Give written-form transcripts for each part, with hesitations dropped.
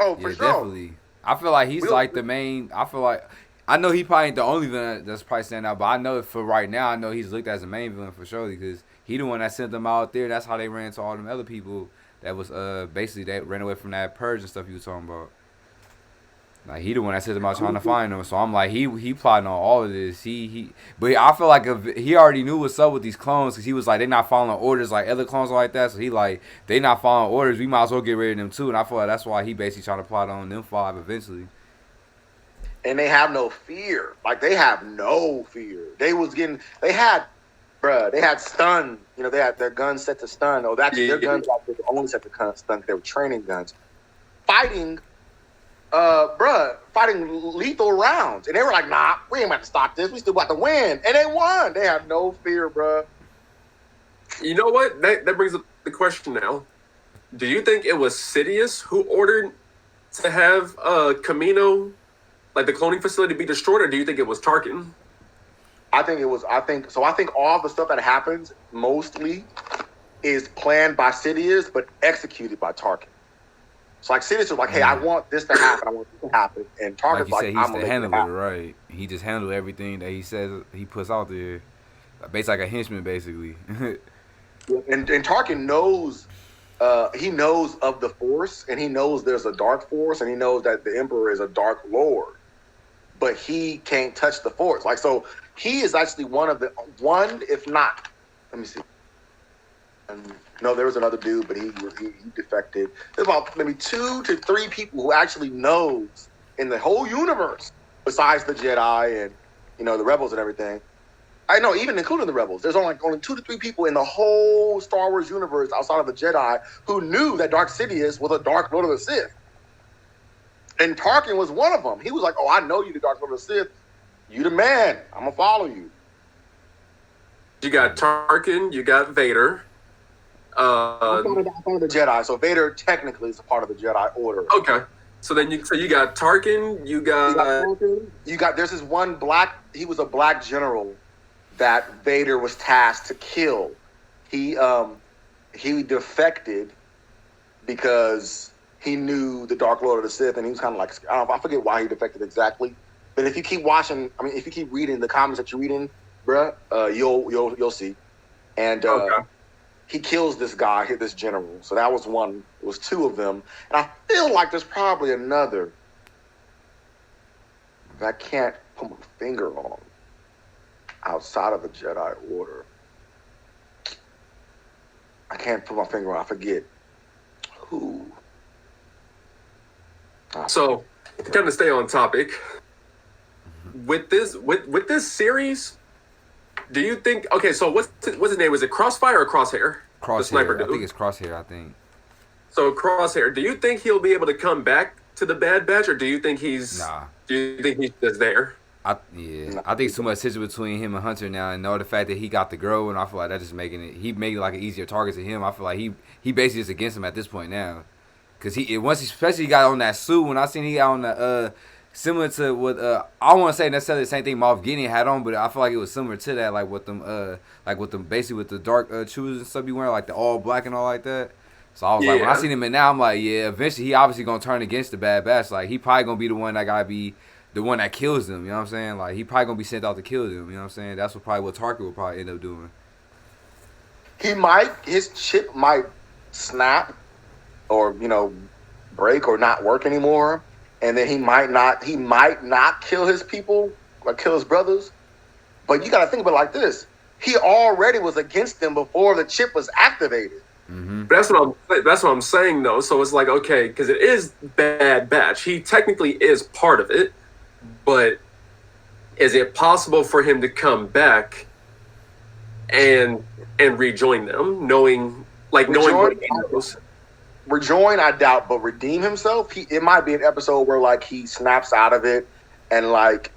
Oh, for Yeah, sure. definitely. I feel like he's We'll, like the main. I feel like I know he probably ain't the only villain that's probably standing out, but I know for right now, I know he's looked as the main villain for sure because he the one that sent them out there. That's how they ran into all them other people that was basically that ran away from that purge and stuff you was talking about. Like he the one that sent them out trying to find them. So I'm like he plotting on all of this. But I feel like if he already knew what's up with these clones because he was like they not following orders like other clones like that. So he like they not following orders. We might as well get rid of them too. And I feel like that's why he basically trying to plot on them five eventually. and they have no fear. Like they have no fear. They was getting. They had, bruh. They had stun. You know, they had their guns set to stun. Oh, actually, their guns were only set to stun. They were training guns, fighting. Fighting lethal rounds, and they were like, "Nah, we ain't about to stop this. We still got to win," and they won. They had no fear, bruh. You know what? That brings up the question now. Do you think it was Sidious who ordered to have Camino, like the cloning facility, be destroyed, or do you think it was Tarkin? I think it was. I think so. I think all the stuff that happens mostly is planned by Sidious, but executed by Tarkin. It's like Sidious was like, "Hey, I want this to happen. I want this to happen," and Like Tarkin's you like, said, he "I'm used gonna to make it handle it happen." right. He just handled everything that he says he puts out there. Basically like a henchman, basically. And Tarkin knows. He knows of the Force, and he knows there's a dark Force, and he knows that the Emperor is a dark Lord, but he can't touch the Force. Like so, he is actually one, if not. Let me see. No, there was another dude, but he defected. There's about maybe 2 to 3 people who actually knows in the whole universe, besides the Jedi and the Rebels and everything. I know, even including the Rebels, there's only 2 to 3 people in the whole Star Wars universe outside of the Jedi who knew that Darth Sidious was a Dark Lord of the Sith. And Tarkin was one of them. He was like, "Oh, I know you, the Dark Lord of the Sith. You the man. I'm gonna follow you." You got Tarkin, you got Vader. I'm part of the Jedi, so Vader technically is a part of the Jedi Order. Okay, so you got Tarkin, you got there's this one he was a black general that Vader was tasked to kill. He defected because he knew the Dark Lord of the Sith, and he was kind of like, I forget why he defected exactly. But if you keep watching, if you keep reading the comments that you're reading, bruh, you'll see. And okay. He kills this guy, this general. So that was one. It was 2 of them, and I feel like there's probably another that I can't put my finger on outside of the Jedi Order. I can't put my finger on. I forget who. So to kind of stay on topic with this series, do you think? Okay, so what's his name? Is it Crossfire or Crosshair? Crosshair. The sniper dude. I think it's Crosshair. I think. So Crosshair, do you think he'll be able to come back to the Bad Batch, or do you think he's? Nah. Do you think he's just there? I think it's too much tension between him and Hunter now, and know the fact that he got the girl, and I feel like that's just making it. He made it like an easier target to him. I feel like he basically is against him at this point now, because especially he got on that suit. When I seen he got on the similar to what I don't want to say necessarily the same thing Moff Gideon had on, but I feel like it was similar to that, like with them basically with the dark shoes and stuff he wearing, like the all black and all like that. So I was like, when I seen him in now, I'm like, yeah, eventually he obviously gonna turn against the Bad Batch. Like he probably gonna be the one that gotta be the one that kills them. You know what I'm saying? Like he probably gonna be sent out to kill them. You know what I'm saying? That's what Tarkin will probably end up doing. His chip might snap, or break or not work anymore, and then he might not kill his people, like kill his brothers. But you got to think about it like this: he already was against them before the chip was activated. Mm-hmm. That's what I'm saying though. So it's like, okay, because it is Bad Batch. He technically is part of it, but is it possible for him to come back and rejoin them, knowing what he knows? Rejoin, I doubt, but redeem himself. It might be an episode where like he snaps out of it and like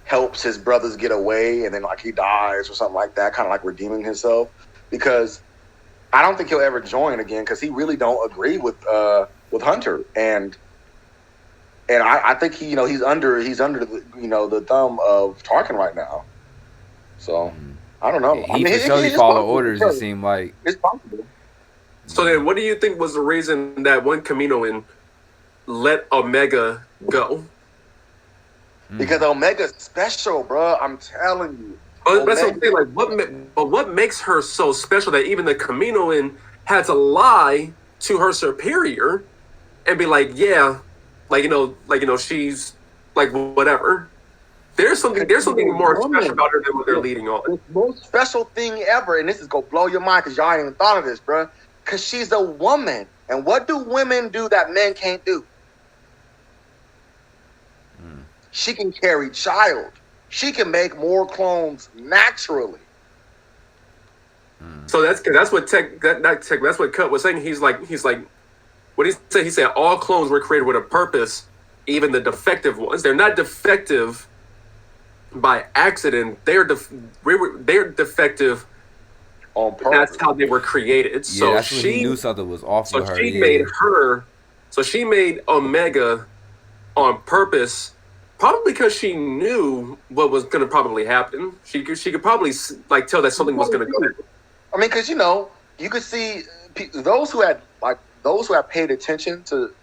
helps his brothers get away, and then like he dies or something like that, kind of like redeeming himself. Because I don't think he'll ever join again, because he really don't agree with Hunter, and I think he's under the thumb of Tarkin right now. So I don't know. He for sure follow orders. It seemed like it's possible. So then, what do you think was the reason that one Kaminoan let Omega go. Because Omega's special, bro. I'm telling you. But that's what I'm saying. Like, what makes her so special that even the Kaminoan had to lie to her superior and be like, yeah, she's like whatever. There's something more special about her than what they're leading on. The most special thing ever, and this is gonna blow your mind because y'all ain't even thought of this, bro. Because she's a woman, and what do women do that men can't do? She can carry child. She can make more clones naturally. So that's what that's what Cut was saying. He's like what he said. He said all clones were created with a purpose, even the defective ones. They're not defective by accident. They're defective On purpose. That's how they were created. Yeah, So that's when he knew something was off with her. she made her. So she made Omega on purpose. Probably because she knew what was going to probably happen. She could probably like tell that something was going to go. I mean, because you could see those who had paid attention to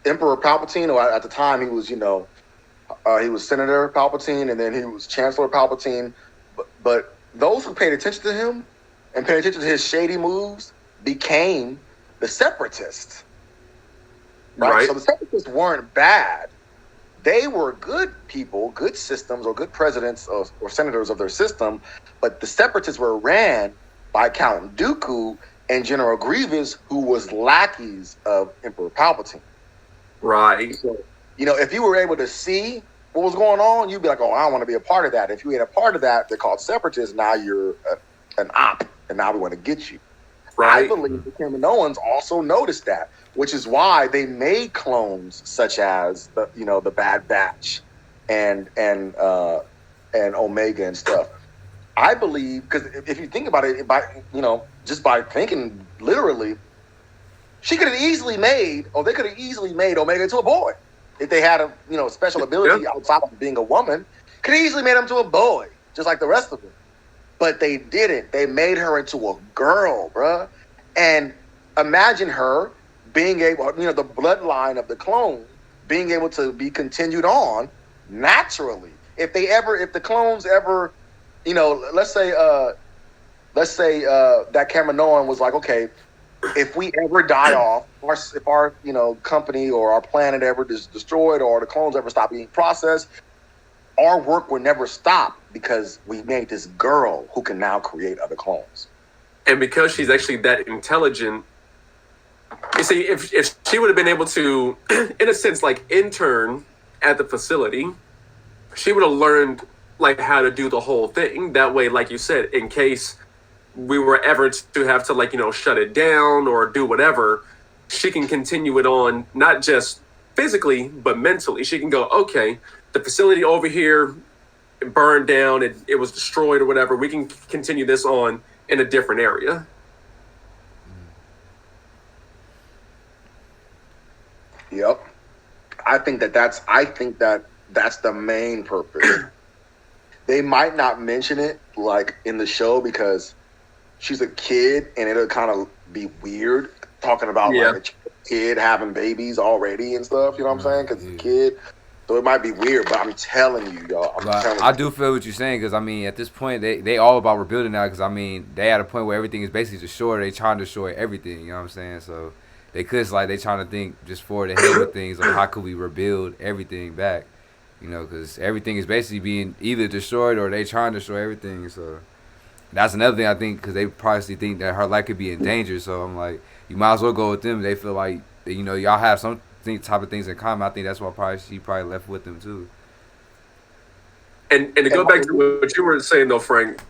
Emperor Palpatine, or at the time he was he was Senator Palpatine, and then he was Chancellor Palpatine. But those who paid attention to him and paid attention to his shady moves became the Separatists. Right? So the Separatists weren't bad. They were good people, good systems, or good presidents or senators of their system. But the Separatists were ran by Count Dooku and General Grievous, who was lackeys of Emperor Palpatine. Right. So, if you were able to see what was going on, you'd be like, oh, I don't want to be a part of that. If you ain't a part of that, they're called Separatists. Now you're an op, and now we want to get you. Right. I believe the Kaminoans also noticed that, which is why they made clones such as the Bad Batch and Omega and stuff. I believe, because if you think about it, just by thinking literally, they could have easily made Omega into a boy if they had a special ability outside of being a woman. Could have easily made him to a boy, just like the rest of them. But they didn't. They made her into a girl, bruh. And imagine her being able, the bloodline of the clone being able to be continued on naturally. If the clones ever, let's say that Kaminoan was like, okay, if we ever die off, or if our company or our planet ever is destroyed, or the clones ever stop being processed, our work will never stop because we made this girl who can now create other clones. And because she's actually that intelligent, you see, if she would have been able to, in a sense, like intern at the facility, she would have learned like how to do the whole thing. That way, like you said, in case we were ever to have to shut it down or do whatever, she can continue it on, not just physically, but mentally. She can go, okay, the facility over here burned down, it was destroyed or whatever. We can continue this on in a different area. Yep. I think that's the main purpose. They might not mention it like in the show because she's a kid and it'll kind of be weird talking about like a kid having babies already and stuff, you know what I'm saying? Because it's a kid. So it might be weird, but I'm telling you, y'all. I do feel what you're saying because, at this point, they all about rebuilding now because, they at a point where everything is basically destroyed. They trying to destroy everything, you know what I'm saying? So they could, they trying to think just for the hell of things, like how could we rebuild everything back, because everything is basically being either destroyed or they trying to destroy everything. So that's another thing I think because they probably think that her life could be in danger. So I'm like, you might as well go with them. They feel like, y'all have some type of things in common. I think that's why she probably left with them too. And to go back to what you were saying though, Frank,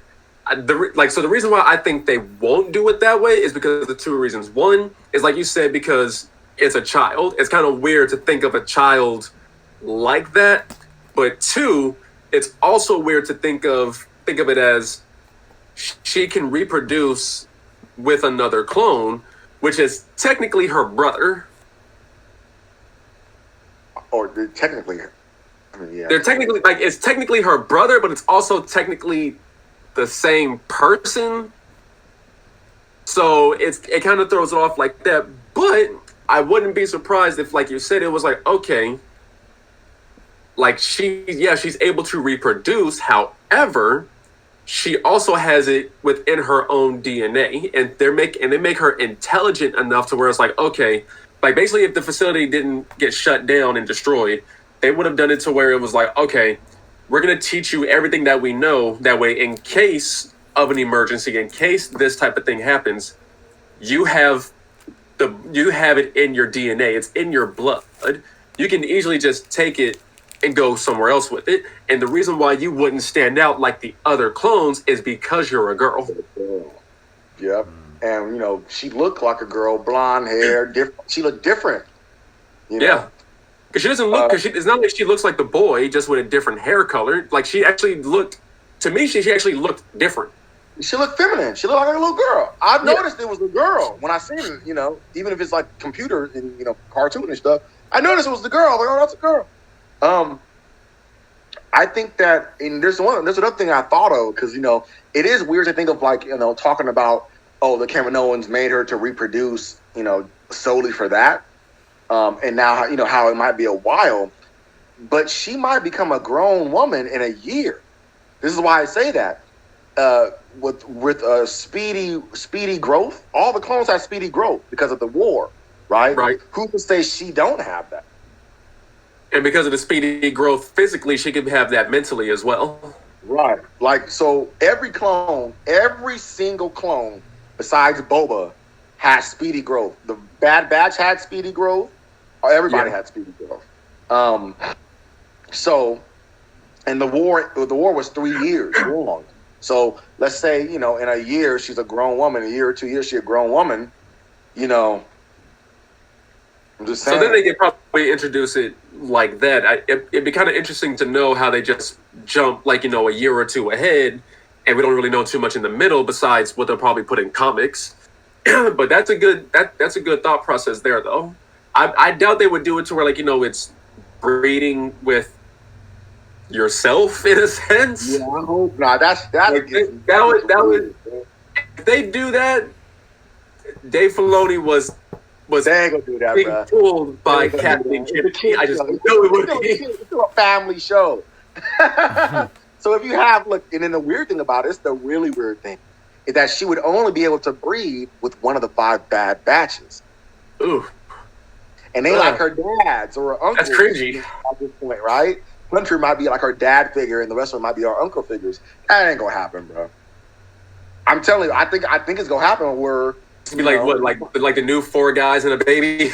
the reason why I think they won't do it that way is because of the two reasons. One is like you said, because it's a child. It's kind of weird to think of a child like that. But two, it's also weird to think of it as she can reproduce with another clone, which is technically her brother. Or technically, they're technically it's technically her brother, but it's also technically the same person. So it kind of throws it off like that. But I wouldn't be surprised if, like you said, it was like, okay, like she's able to reproduce. However, she also has it within her own DNA, and they make her intelligent enough to where it's like, okay, like basically, if the facility didn't get shut down and destroyed, they would have done it to where it was like, okay, we're gonna teach you everything that we know. That way, in case of an emergency, in case this type of thing happens, you have it in your DNA. It's in your blood. You can easily just take it and go somewhere else with it. And the reason why you wouldn't stand out like the other clones is because you're a girl. Yep. And you know, she looked like a girl, blonde hair, different. She looked different. You know? Yeah. Because she doesn't look. Because it's not like she looks like the boy, just with a different hair color. Like she actually looked. To me, she actually looked different. She looked feminine. She looked like a little girl. I noticed it was a girl when I seen it. You know, even if it's like computer and cartoon and stuff, I noticed it was the girl. I was like, oh, that's a girl. I think that, and there's another thing I thought of, because it is weird to think of, like, talking about, oh, the Kaminoans made her to reproduce, solely for that, and now how it might be a while, but she might become a grown woman in a year. This is why I say that. With speedy growth, all the clones have speedy growth because of the war, right? Right. Who can say she don't have that? And because of the speedy growth physically, she could have that mentally as well. Right. Like, so every single clone besides Boba has speedy growth. The Bad Batch had speedy growth. Everybody had speedy growth. So, and the war was 3 years long. So let's say, in a year, she's a grown woman. A year or 2 years, she's a grown woman. I'm just saying. So then they could probably introduce it like that. It'd be kind of interesting to know how they just jump, like, a year or two ahead, and we don't really know too much in the middle besides what they'll probably put in comics. But that's a good thought process there, though. I doubt they would do it to where, like, it's breeding with yourself in a sense. Yeah, I hope not. That would if they do that, Dave Filoni was they ain't gonna do that, being bro. pulled by Captain Kennedy. I just knew it would be. It's still a family show. So if you have, look, and then the weird thing about it's the really weird thing, is that she would only be able to breed with one of the 5 Bad Batches. Ooh. And they like her dads or her uncles. That's cringy. At this point, right? Hunter might be like her dad figure, and the rest of them might be our uncle figures. That ain't gonna happen, bro. I'm telling you, I think it's gonna happen where It's gonna be like what, like the new 4 guys and a baby.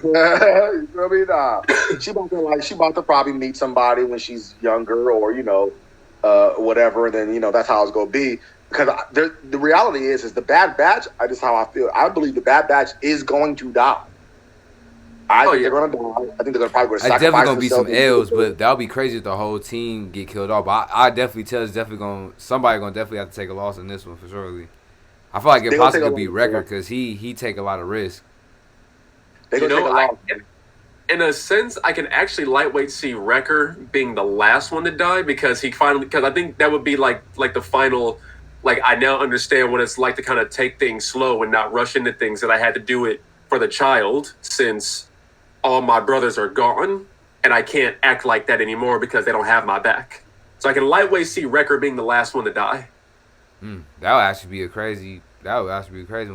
You feel me? Nah. She about to probably meet somebody when she's younger, or whatever. And then that's how it's gonna be. Because the reality is the Bad Batch. This is how I feel. I believe the Bad Batch is going to die. I think they're gonna die. I think they're probably gonna sacrifice. It's definitely gonna be some themselves. L's, but that would be crazy if the whole team get killed off. But I definitely tell somebody gonna definitely have to take a loss in this one for surely. I feel like it possibly could be Wrecker because he take a lot of risk. They gonna take a loss. In a sense, I can actually lightweight see Wrecker being the last one to die because I think that would be like the final. Like, I now understand what it's like to kind of take things slow and not rush into things, that I had to do it for the child since all my brothers are gone and I can't act like that anymore because they don't have my back. So I can lightweight see Wrecker being the last one to die. That would actually be a crazy one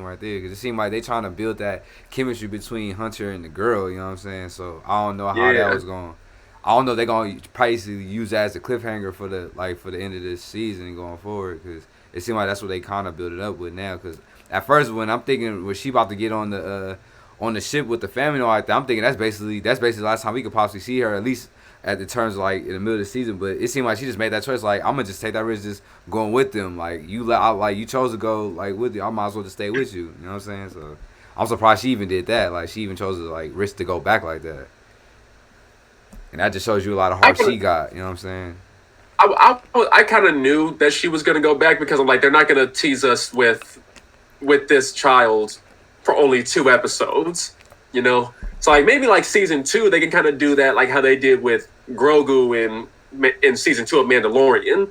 right there, because it seemed like they trying to build that chemistry between Hunter and the girl. You know what I'm saying? So I don't know how that was going. I don't know if they're going to basically use that as a cliffhanger for the end of this season and going forward, because it seemed like that's what they kind of build it up with now. Because at first, when I'm thinking, was she about to get on the ship with the family and all like that, I'm thinking that's basically the last time we could possibly see her, at least at the terms of, like, in the middle of the season. But it seemed like she just made that choice, like, I'm gonna just take that risk, just going with them. Like, you chose to go, like, with you, I might as well just stay with you. You know what I'm saying? So I'm surprised she even did that. Like, she even chose to, like, risk to go back like that. And that just shows you a lot of heart she got. You know what I'm saying? I kind of knew that she was going to go back because I'm like, they're not going to tease us with this child for only 2 episodes, So like maybe like season 2, they can kind of do that, like how they did with Grogu in season 2 of Mandalorian.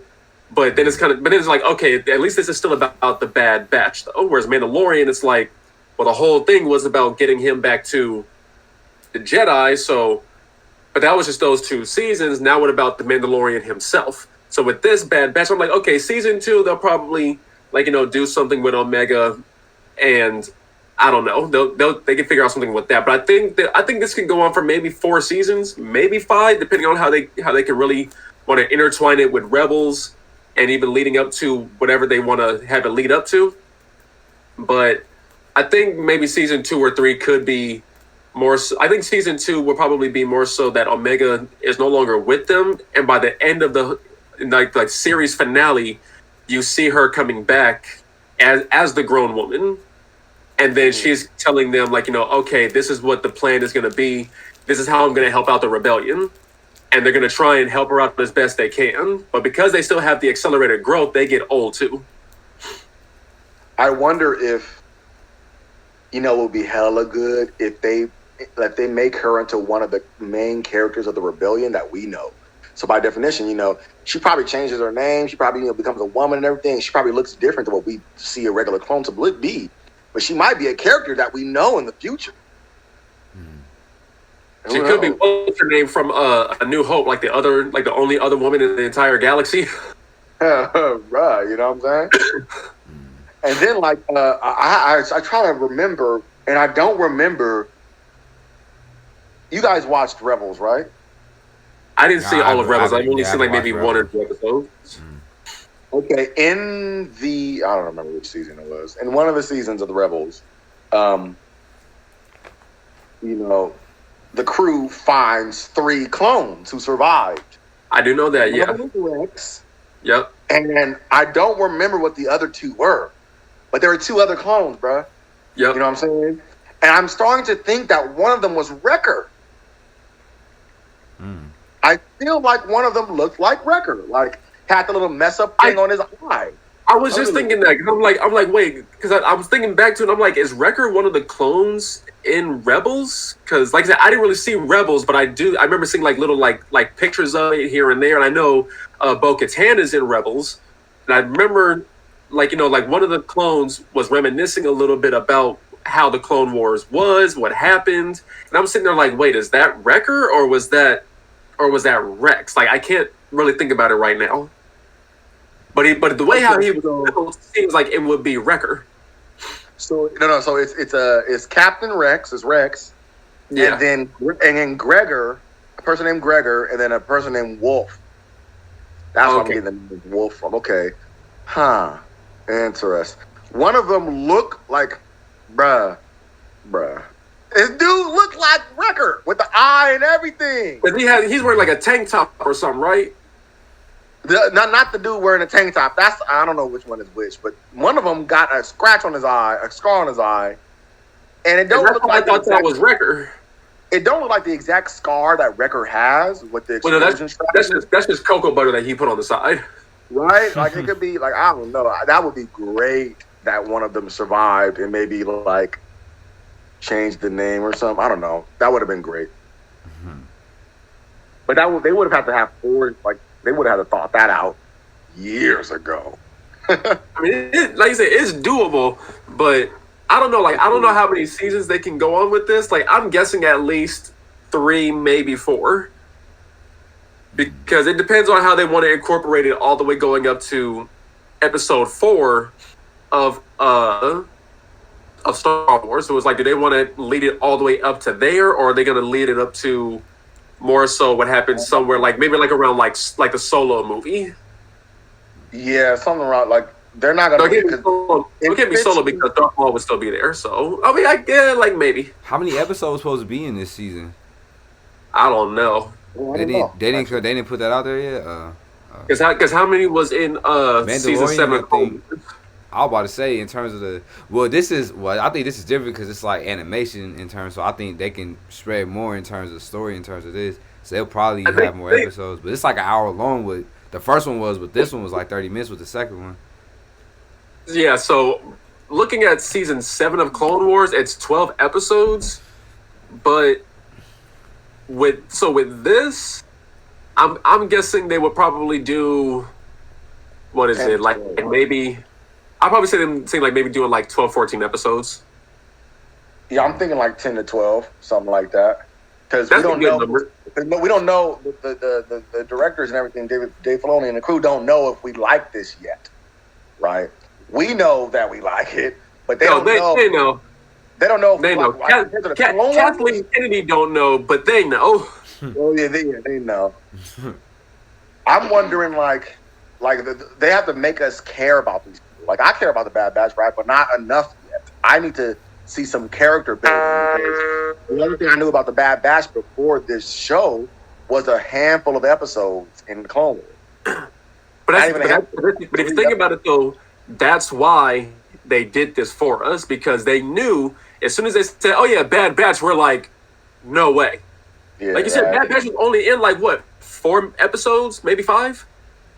But then it's like, okay, at least this is still about the Bad Batch, though. Whereas Mandalorian, it's like, Well, the whole thing was about getting him back to the Jedi. So, but that was just those 2 seasons. Now, what about the Mandalorian himself? So with this Bad Batch, I'm like, okay, season 2, they'll probably do something with Omega, and I don't know, they can figure out something with that. But I think this can go on for maybe 4 seasons, maybe 5, depending on how they can really want to intertwine it with Rebels, and even leading up to whatever they want to have it lead up to. But I think maybe season 2 or 3 could be more. I think season 2 will probably be more so that Omega is no longer with them, and by the end of the like series finale, you see her coming back as the grown woman, and then she's telling them okay, this is what the plan is going to be. This is how I'm going to help out the rebellion, and they're going to try and help her out as best they can. But because they still have the accelerated growth, they get old too. I wonder if it would be hella good if they make her into one of the main characters of the rebellion that we know. So by definition, she probably changes her name. She probably becomes a woman and everything. She probably looks different than what we see a regular clone to be. But she might be a character that we know in the future. She could be, what's her name from A New Hope, like the only other woman in the entire galaxy. Right, you know what I'm saying? And then I try to remember, and I don't remember. You guys watched Rebels, right? I didn't see all of Rebels. I've only seen maybe 1 or 2 episodes. Okay, in I don't remember which season it was. In one of the seasons of the Rebels, the crew finds 3 clones who survived. I do know that, yeah. Rex. Yep. And I don't remember what the other 2 were, but there were 2 other clones, bro. Yep. You know what I'm saying? And I'm starting to think that one of them was Wrecker. I feel like one of them looked like Wrecker, had the little mess up thing on his eye. I was just thinking that. I'm like, wait, because I was thinking back to it. I'm like, is Wrecker one of the clones in Rebels? Because like I said, I didn't really see Rebels, but I remember seeing little pictures of it here and there. And I know Bo-Katan is in Rebels, and I remember one of the clones was reminiscing a little bit about how the Clone Wars was, what happened, and I'm sitting there like, wait, is that Wrecker or was that Rex? I can't really think about it right now. But the way how he was seems like it would be Wrecker. So no. So it's Captain Rex, is Rex, yeah, and then Gregor, a person named Gregor, and then a person named Wolf. That's what I'm getting the name Wolf from. Okay, interesting. One of them looked like, bruh. This dude looked like Wrecker with the eye and everything. But he's wearing a tank top or something, right? Not the dude wearing a tank top. I don't know which one is which, but one of them got a scratch on his eye, a scar on his eye, and it don't look like I thought that was Wrecker. It don't look like the exact scar that Wrecker has with the explosion. That's just cocoa butter that he put on the side, right? It could be I don't know. That would be great that one of them survived and maybe change the name or something. I don't know. That would have been great. Mm-hmm. But they would have had to have 4. They would have had to thought that out years ago. I mean, like I said, it's doable, but I don't know. I don't know how many seasons they can go on with this. I'm guessing at least 3, maybe 4, because it depends on how they want to incorporate it all the way going up to episode 4 of Star Wars. So it's do they want to lead it all the way up to there, or are they going to lead it up to more so what happens somewhere maybe around the Solo movie? Yeah, something around they're not gonna. It can't be Solo because Darth Maul would still be there. So I mean, maybe. How many episodes supposed to be in this season? I don't know. They didn't put that out there yet. Because how many was in season 7? I was about to say in terms of I think this is different because it's animation in terms, so I think they can spread more in terms of story in terms of this, so they'll probably have more episodes, but it's an hour long with the first one but this one was 30 minutes with the second one. Yeah, so looking at season 7 of Clone Wars, it's 12 episodes, but with this, I'm guessing they would probably do, what is it, maybe I'll probably say maybe doing 12, 14 episodes. Yeah, I'm thinking like 10 to 12, something like that. Because we That's a don't good know. number. We don't know the directors and everything. Dave Filoni and the crew don't know if we like this yet, right? We know that we like it, but they No, don't know. they know. They don't know. If They know. compared to the Clone Wars. Kathleen Kennedy don't know, but they know. Oh yeah, they know. I'm wondering, they have to make us care about these people. Like I care about the Bad Batch, right? But not enough yet. I need to see some character building. Because the other thing I knew about the Bad Batch before this show was a handful of episodes in the Clone Wars. But if you think about it, though, that's why they did this for us, because they knew as soon as they said, "Oh yeah, Bad Batch," we're like, "No way!" Yeah, like you said, Bad Batch was only in like what 4 episodes, maybe 5.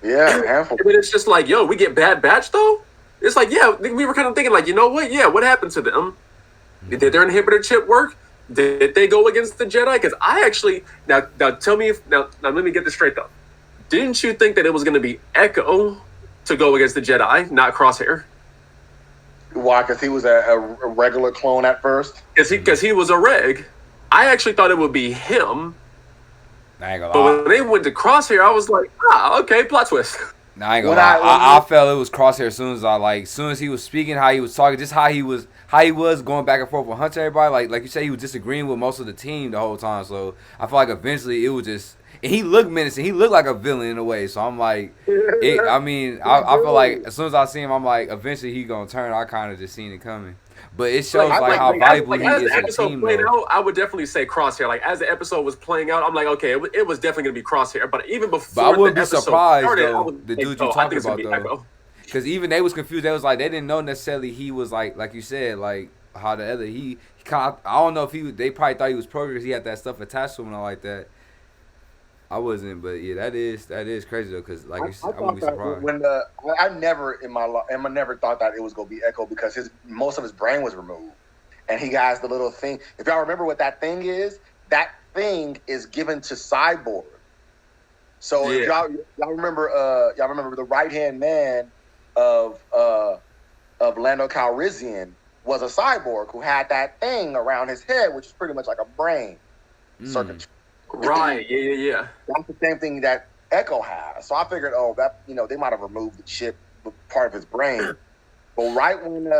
Yeah, a handful. And then it's just like, yo, we get Bad Batch though. It's like, yeah, we were kind of thinking like, you know what? Yeah, what happened to them? Did their inhibitor chip work? Did they go against the Jedi? Because I actually now tell me if now let me get this straight though. Didn't you think that it was going to be Echo to go against the Jedi, not Crosshair? Why? Because he was a regular clone at first. Because he was a reg. I actually thought it would be him. I ain't gonna But lie. when they went to Crosshair, I was like, okay, plot twist. Nah, I ain't gonna lie. I felt it was Crosshair as soon as he was speaking, how he was talking, just how he was going back and forth with Hunter. Everybody, like you said, he was disagreeing with most of the team the whole time. So I feel like eventually it was just, and he looked menacing. He looked like a villain in a way. So I'm like, I feel like as soon as I see him, I'm like, eventually he gonna turn. I kind of just seen it coming. But it shows how valuable he as is the to the episode team. played Though. out, I would definitely say Crosshair. Like as the episode was playing out, I'm like, okay, it was definitely gonna be Crosshair. But even before I wouldn't the be episode surprised started, though. The dude you talking about though, Echo. because even they was confused. They was like they didn't know necessarily he was like you said, like how the other he kind of, I don't know if they probably thought he was programmed because he had that stuff attached to him and all like that. I wasn't, but yeah, that is crazy though, because like you said, I wouldn't be surprised. I never thought that it was gonna be Echo because most of his brain was removed, and he has the little thing. If y'all remember what that thing is given to Cyborg. So if y'all remember the right hand man of Lando Calrissian was a cyborg who had that thing around his head, which is pretty much like a brain circuit. Right. Yeah. That's the same thing that Echo has. So I figured, that they might have removed the chip, part of his brain. But right when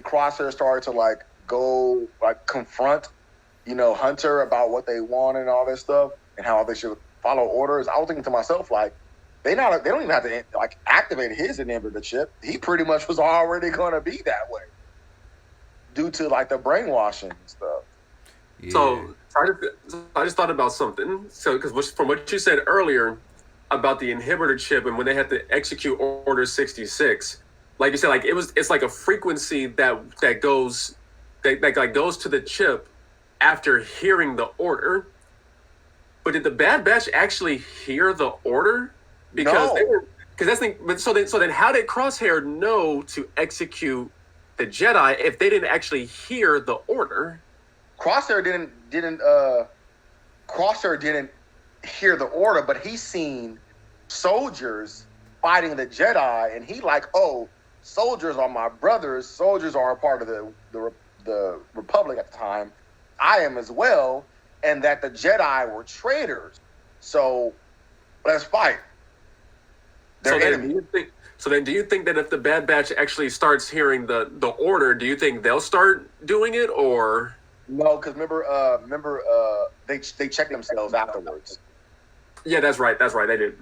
Crosshair started to go confront, Hunter about what they want and all this stuff and how they should follow orders, I was thinking to myself they don't even have to activate his inhibitor chip. He pretty much was already going to be that way due to the brainwashing and stuff. Yeah. So I just thought about something. So because from what you said earlier about the inhibitor chip and when they had to execute Order 66, like you said, it's like a frequency that goes to the chip after hearing the order. But did the Bad Batch actually hear the order? Because that's the thing. But so then how did Crosshair know to execute the Jedi if they didn't actually hear the order? Crosshair didn't hear the order, but he seen soldiers fighting the Jedi, and he soldiers are my brothers. Soldiers are a part of the Republic at the time. I am as well, and that the Jedi were traitors. So let's fight. So then do you think that if the Bad Batch actually starts hearing the order, do you think they'll start doing it, or? No, because remember, they check themselves afterwards. Yeah, that's right. They did.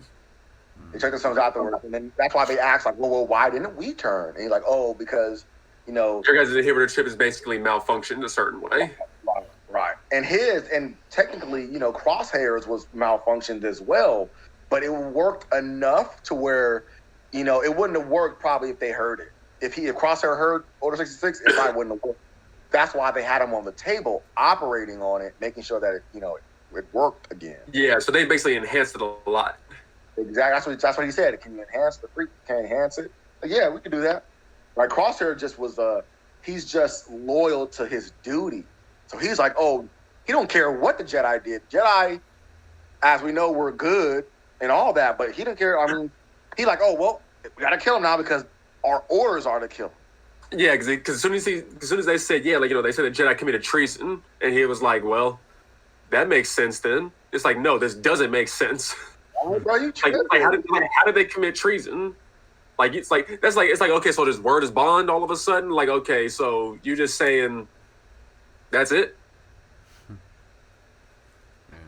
They check themselves afterwards, and then that's why they ask, well, why didn't we turn? And he's like, because, your guys' inhibitor chip is basically malfunctioned a certain way. Right. And technically, Crosshairs was malfunctioned as well, but it worked enough to where, it wouldn't have worked probably if they heard it. If Crosshair heard Order 66, it probably wouldn't have worked. That's why they had him on the table, operating on it, making sure that it worked again. Yeah, so they basically enhanced it a lot. Exactly. That's what he said. Can you enhance the freak? Can you enhance it? Yeah, we can do that. Crosshair just was he's just loyal to his duty. So he's like, he don't care what the Jedi did. Jedi, as we know, were good and all that, but he didn't care. I mean, he's like, we gotta kill him now because our orders are to kill him. Yeah, because as soon as they said, yeah, like, they said a Jedi committed treason, and he was like, well, that makes sense then. It's like, no, this doesn't make sense. Oh, bro, you like how did they commit treason? Like, it's like, okay, so this word is bond all of a sudden? Like, okay, so you just saying that's it?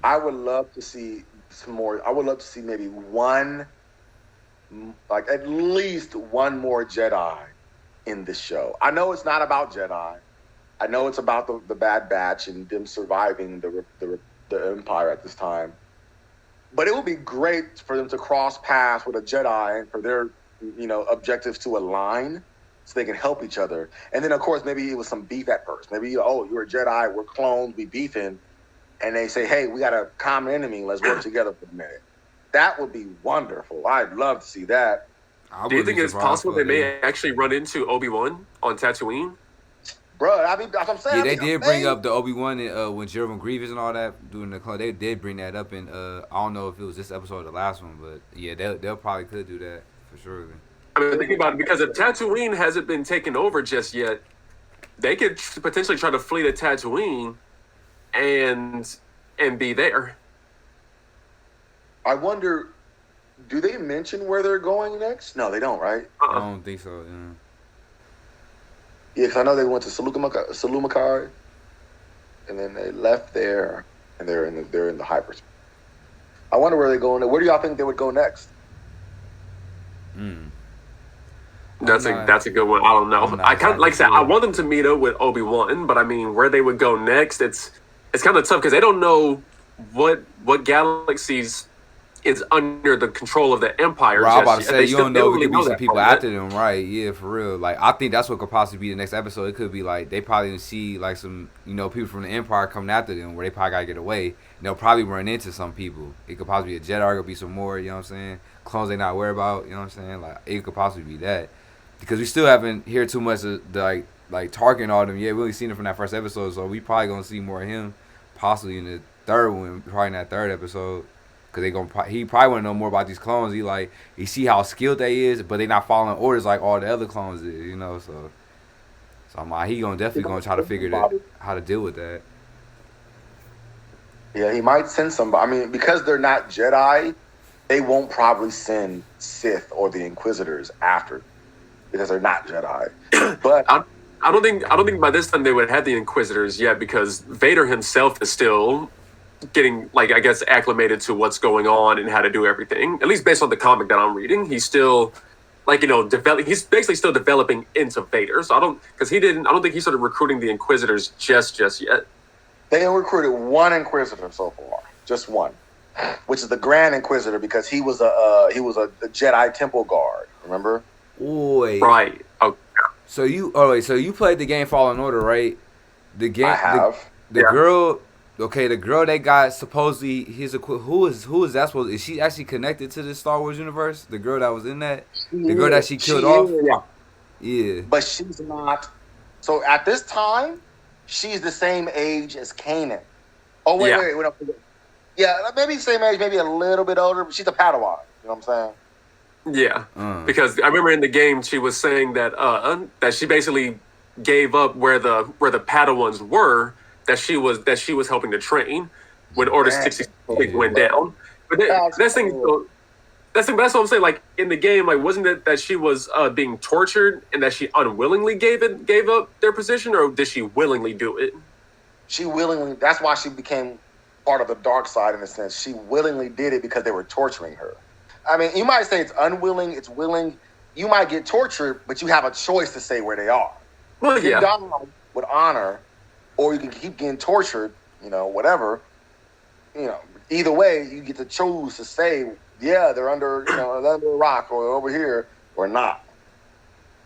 I would love to see some more. I would love to see maybe one, like at least one more Jedi in this show. I know it's not about Jedi. I know it's about the Bad Batch and them surviving the Empire at this time. But it would be great for them to cross paths with a Jedi and for their, objectives to align so they can help each other. And then, of course, maybe it was some beef at first. Maybe, you're a Jedi, we're clones, we beefing. And they say, hey, we got a common enemy, let's work together for a minute. That would be wonderful. I'd love to see that. Do you think it's possible they may actually run into Obi-Wan on Tatooine? Bro, that's what I'm saying. Yeah, they did bring up the Obi-Wan and when Jerome Grievous and all that doing the clone. They did bring that up in I don't know if it was this episode or the last one, but yeah, they'll probably could do that for sure. I mean, thinking about it, because if Tatooine hasn't been taken over just yet, they could potentially try to flee to Tatooine and be there. I wonder, do they mention where they're going next? No, they don't, right? I don't think so. Yeah. Yeah, because I know they went to Salumakar, and then they left there, and they're in the hyperspace. I wonder where they're going. Where do y'all think they would go next? That's a good one. I don't know. I kind of like I said, I want them to meet up with Obi-Wan, but I mean, where they would go next, it's kind of tough because they don't know what galaxies is under the control of the Empire. Right, I'm about to say, you don't know if there could be some people after them, right? Yeah, for real. Like, I think that's what could possibly be the next episode. It could be like they probably see like some, people from the Empire coming after them, where they probably gotta get away. And they'll probably run into some people. It could possibly be a Jedi, it could be some more. You know what I'm saying? Clones they not worried about. You know what I'm saying? Like, it could possibly be that because we still haven't heard too much of the like Tarkin and all them. Yeah, we only seen it from that first episode, so we probably gonna see more of him possibly in the third one, probably in that third episode. Cause he probably want to know more about these clones. He see how skilled they is, but they not following orders like all the other clones is, So I'm like, he definitely gonna try to figure how to deal with that. Yeah, he might send somebody. I mean, because they're not Jedi, they won't probably send Sith or the Inquisitors after, because they're not Jedi. But I don't think by this time they would have the Inquisitors yet, because Vader himself is still getting, I guess, acclimated to what's going on and how to do everything. At least based on the comic that I'm reading, he's still, he's basically still developing into Vader. So I don't think he started recruiting the Inquisitors just yet. They recruited one Inquisitor so far, just one, which is the Grand Inquisitor, because he was a Jedi Temple guard. Remember? Boy. Right. Okay. So you played the game Fallen Order, right? The game. I have. The girl. Okay, the girl they got supposedly who is that supposed? Is she actually connected to the Star Wars universe? The girl that was in that, the girl that she killed off. Yeah, but she's not. So at this time, she's the same age as Kanan. Oh wait. Yeah, maybe same age, maybe a little bit older, but she's a Padawan. You know what I'm saying? Yeah, because I remember in the game she was saying that that she basically gave up where the Padawans were. That she was helping to train when Order 66 went down. But that's what I'm saying. Like in the game, wasn't it that she was being tortured and that she unwillingly gave up their position, or did she willingly do it? She willingly. That's why she became part of the dark side in a sense. She willingly did it because they were torturing her. I mean, you might say it's unwilling, it's willing. You might get tortured, but you have a choice to say where they are. Well, you die with honor. Or you can keep getting tortured, whatever. Either way, you get to choose to say, yeah, they're under a rock or over here or not.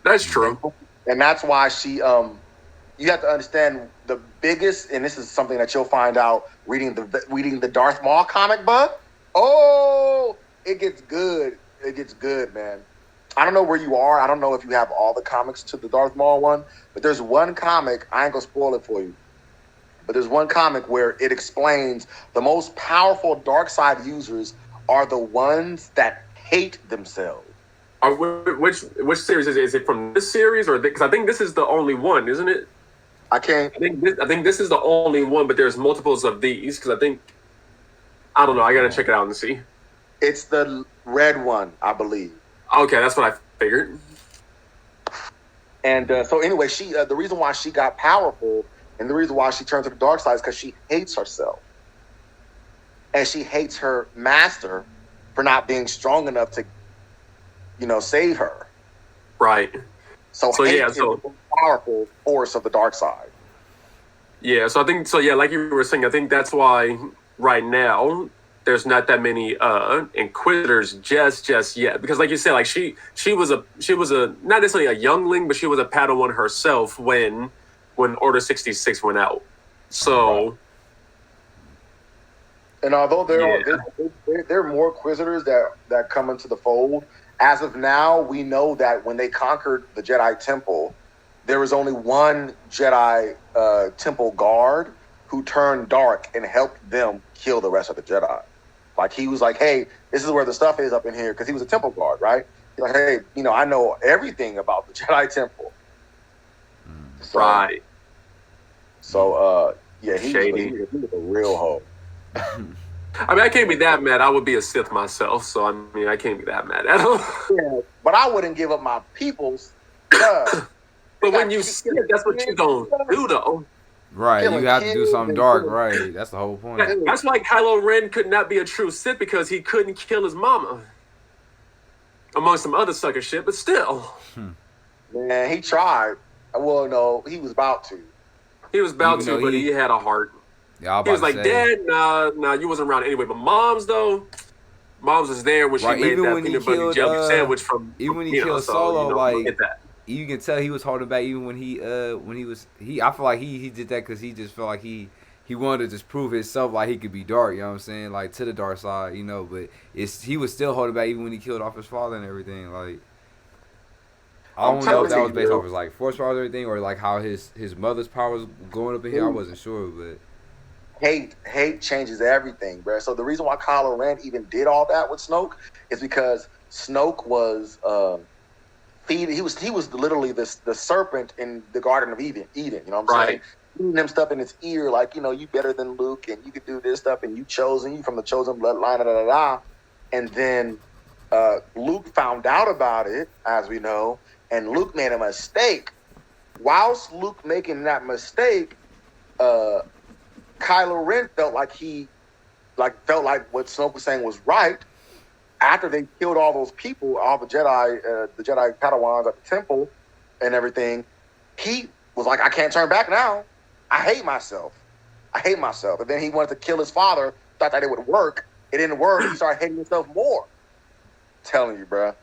That's true. And that's why she, you have to understand the biggest, and this is something that you'll find out reading the Darth Maul comic book. Oh, it gets good. It gets good, man. I don't know where you are. I don't know if you have all the comics to the Darth Maul one, but there's one comic, I ain't gonna spoil it for you, but there's one comic where it explains the most powerful dark side users are the ones that hate themselves. Which series is it? Is it from this series or because I think this is the only one, isn't it? I can't. I think this is the only one, but there's multiples of these because I don't know. I gotta check it out and see. It's the red one, I believe. Okay, that's what I figured. And so anyway, she the reason why she got powerful and the reason why she turned to the dark side is because she hates herself, and she hates her master for not being strong enough to, save her. Right. So hate is the most powerful force of the dark side. Yeah. So I think so. Yeah, like you were saying, I think that's why right now there's not that many inquisitors just yet because like you said, like she was a not necessarily a youngling, but she was a Padawan herself when Order 66 went out. So and although there are more inquisitors that come into the fold, as of now we know that when they conquered the Jedi Temple, there was only one Jedi Temple guard who turned dark and helped them kill the rest of the Jedi. Like he was like, hey, this is where the stuff is up in here, because he was a temple guard, right? He's like, hey, I know everything about the Jedi Temple. So, right. So, yeah, he was a real hoe. I mean, I can't be that mad. I would be a Sith myself, so I mean, I can't be that mad at him. Yeah, but I wouldn't give up my peoples. But when you Sith, that's what you don't do, though. Right, you have to do something dark, right? That's the whole point. That's why Kylo Ren could not be a true Sith because he couldn't kill his mama. Among some other sucker shit, but still. Man, he tried. Well, no, he was about to. He was about to, but he had a heart. Yeah, he was like, Dad, nah, you wasn't around anyway. But Mom's, though, Mom's was there when she made that peanut butter jelly sandwich from even when he killed Solo, get that. You can tell he was holding back even when he I feel like he did that because he just felt like he wanted to just prove himself like he could be dark, you know what I'm saying, like to the dark side, but he was still holding back even when he killed off his father and everything. Like I don't know if that was based off his like force powers or anything, or like how his mother's powers going up in here. I wasn't sure, but hate changes everything, bro. So the reason why Kylo Ren even did all that with Snoke is because Snoke was he was literally the serpent in the Garden of Eden. You know what I'm saying? Feeding him stuff in his ear, like, you better than Luke, and you could do this stuff, and you from the chosen bloodline, And then Luke found out about it, as we know, and Luke made a mistake. Whilst Luke making that mistake, Kylo Ren felt like what Snoke was saying was right. After they killed all those people, all the Jedi Padawans at the temple and everything, he was like, I can't turn back now. I hate myself. And then he wanted to kill his father, thought that it would work. It didn't work. He started hating himself more. I'm telling you, bro.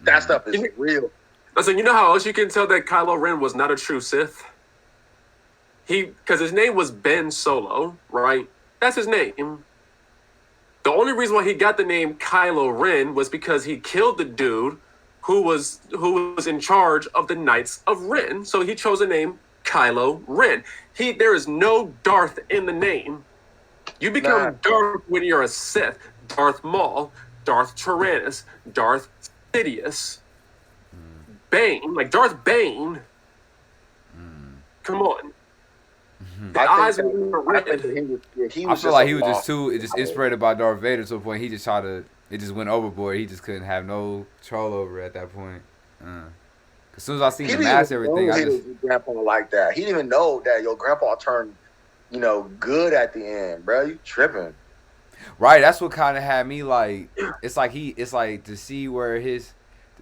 That stuff is real. Listen, you know how else you can tell that Kylo Ren was not a true Sith? Because his name was Ben Solo, right? That's his name. The only reason why he got the name Kylo Ren was because he killed the dude who was in charge of the Knights of Ren. So he chose the name Kylo Ren. There is no Darth in the name. You become Darth when you're a Sith. Darth Maul, Darth Tyrannus, Darth Sidious, Bane, like Darth Bane. Come on. The eyes were red. I feel like he was just inspired by Darth Vader to a point. He just it just went overboard. He just couldn't have no control over it at that point. As soon as I seen the mask, everything, I just grandpa like that. He didn't even know that your grandpa turned, good at the end, bro. You tripping? Right. That's what kind of had me like. It's like to see where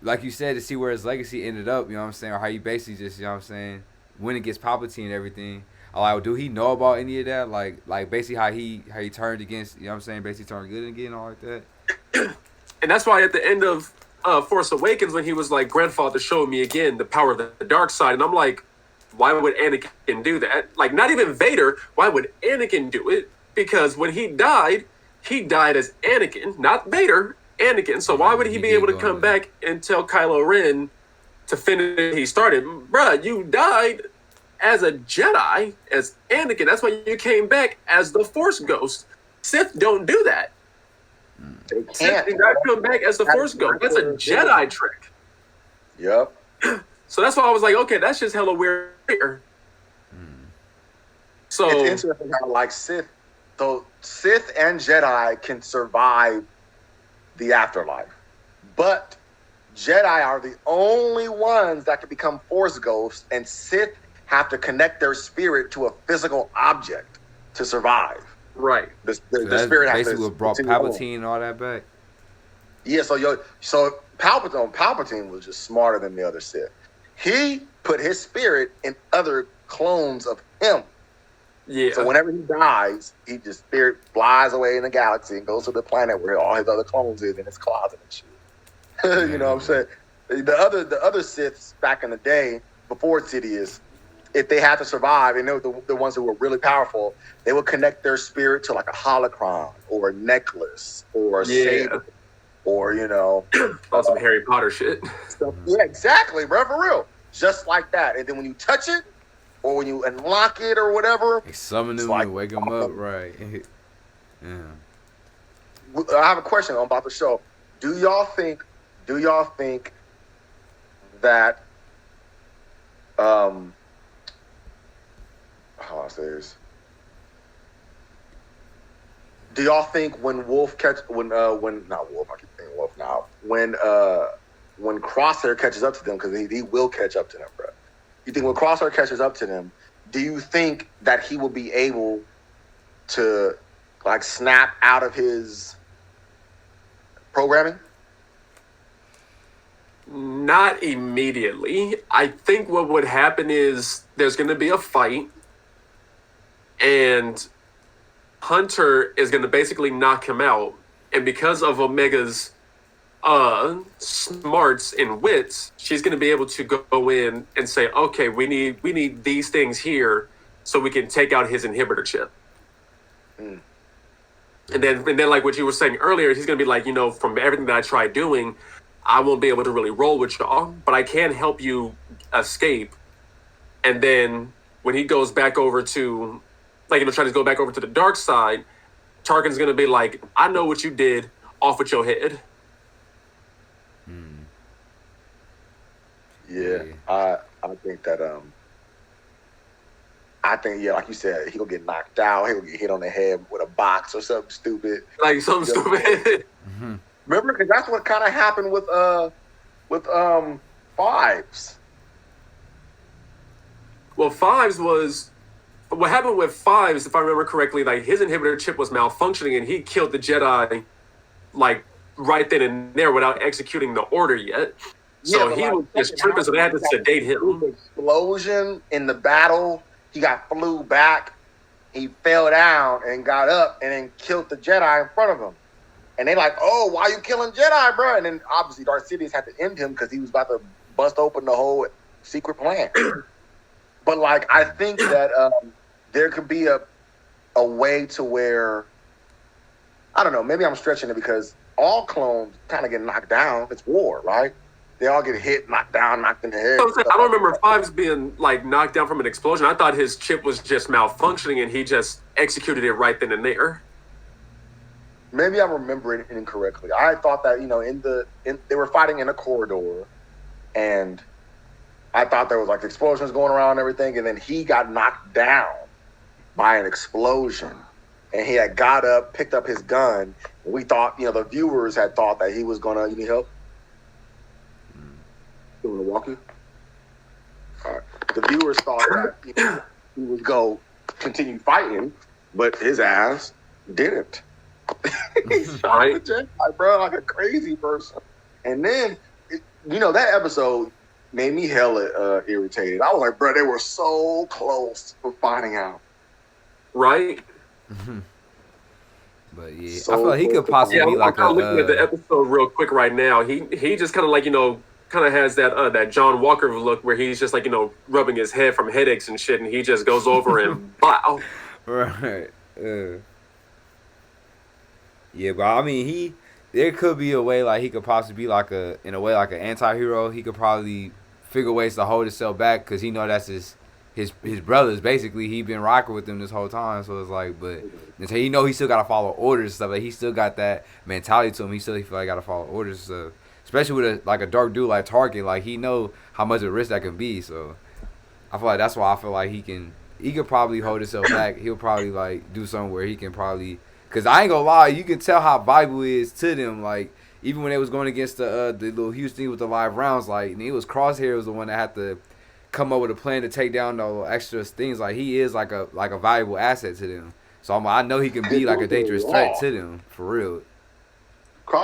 like you said, to see where his legacy ended up. You know what I'm saying? Or how he basically just, you know what I'm saying, went against Palpatine and everything. Like, do he know about any of that? Like basically how he turned against, you know what I'm saying, basically turned good again and all like that. And that's why at the end of Force Awakens, when he was like, grandfather showed me again the power of the dark side, and I'm like, why would Anakin do that? Like, not even Vader, why would Anakin do it? Because when he died as Anakin, not Vader, Anakin. So why would he be able to come back and tell Kylo Ren to finish what he started? Bruh, you died as a Jedi, as Anakin. That's why you came back as the Force Ghost. Sith don't do that. Sith did not come back as the Force Ghost. That's a Jedi trick. Yep. So that's why I was like, okay, that's just hella weird. So It's interesting how like Sith and Jedi can survive the afterlife, but Jedi are the only ones that can become Force ghosts, and Sith have to connect their spirit to a physical object to survive. right. The That's spirit has basically to what brought continue on. Palpatine and all that back. Yeah, so Palpatine was just smarter than the other Sith. He put his spirit in other clones of him. Yeah. So whenever he dies, he just spirit flies away in the galaxy and goes to the planet where all his other clones is in his closet and shit. You know what I'm saying? The other Siths back in the day, before Sidious, if they had to survive, and they were the ones who were really powerful, they would connect their spirit to like a holocron or a necklace or a saber, or on some Harry Potter shit. stuff. Yeah, exactly, bro, for real. Just like that. And then when you touch it, or when you unlock it or whatever, They summon him like- and wake him up, right? Yeah. I have a question about the show. Do y'all think that how I say this? Do y'all think when not Wolf, I keep saying Wolf now. When Crosshair catches up to them, because he will catch up to them, bro. You think when Crosshair catches up to them, do you think that he will be able to like snap out of his programming? Not immediately. I think what would happen is there's going to be a fight, and Hunter is going to basically knock him out. And because of Omega's smarts and wits, she's going to be able to go in and say, okay, we need these things here so we can take out his inhibitor chip. Mm. And then like what you were saying earlier, he's going to be like, from everything that I tried doing, I won't be able to really roll with y'all, but I can help you escape. And then when he goes back over to, trying to go back over to the dark side, Tarkin's going to be like, I know what you did, off with your head. Yeah, I think that like you said, he'll get knocked out. He'll get hit on the head with a box or something stupid. Like something stupid. Remember, because that's what kind of happened with Fives. Well, Fives was what happened with Fives, if I remember correctly. Like his inhibitor chip was malfunctioning, and he killed the Jedi, like right then and there, without executing the order yet. So Yeah, he but was just tripping, so they had to sedate him. Explosion in the battle. He got flew back. He fell down and got up and then killed the Jedi in front of him. And they like, oh, why you killing Jedi, bro? And then obviously Darth Sidious had to end him because he was about to bust open the whole secret plan. But like, I think that there could be a way to where, I don't know, maybe I'm stretching it because all clones kind of get knocked down. It's war, right? They all get hit, knocked down, knocked in the head. So I don't remember Fives being like knocked down from an explosion. I thought his chip was just malfunctioning, and he just executed it right then and there. Maybe I'm remembering it incorrectly. I thought that they were fighting in a corridor, and I thought there was like explosions going around and everything, and then he got knocked down by an explosion, and he had got up, picked up his gun, and we thought, the viewers had thought that he was gonna. You need help? You want to walk you? All right. The viewers thought that he would go continue fighting, but his ass didn't. He shot the Jedi, bro, like a crazy person. And then, that episode made me hella irritated. I was like, bro, they were so close to finding out. Right? But yeah, So I feel like he could possibly Yeah, be I'm like kind of looking at the episode real quick right now. He just kind of like, kind of has that John Walker look where he's just like, rubbing his head from headaches and shit, and he just goes over and wow. right. Yeah, but I mean, there could be a way like he could possibly be like in a way like an anti-hero. He could probably figure ways to hold himself back because he know that's his brothers. Basically, he been rocking with them this whole time. So it's like, but until he still gotta follow orders and stuff. Like he still got that mentality to him. He feel like gotta follow orders and stuff. especially with a dark dude like Tarkin. Like he know how much of a risk that can be. So I feel like that's why I feel like he could probably hold himself back. He'll probably like do something where he can probably, cause I ain't gonna lie, you can tell how valuable it is to them. Like even when they was going against the little Houston with the live rounds, like and it was Crosshair was the one that had to come up with a plan to take down the extra things. Like he is like a valuable asset to them. So I know he can be like a dangerous threat to them for real.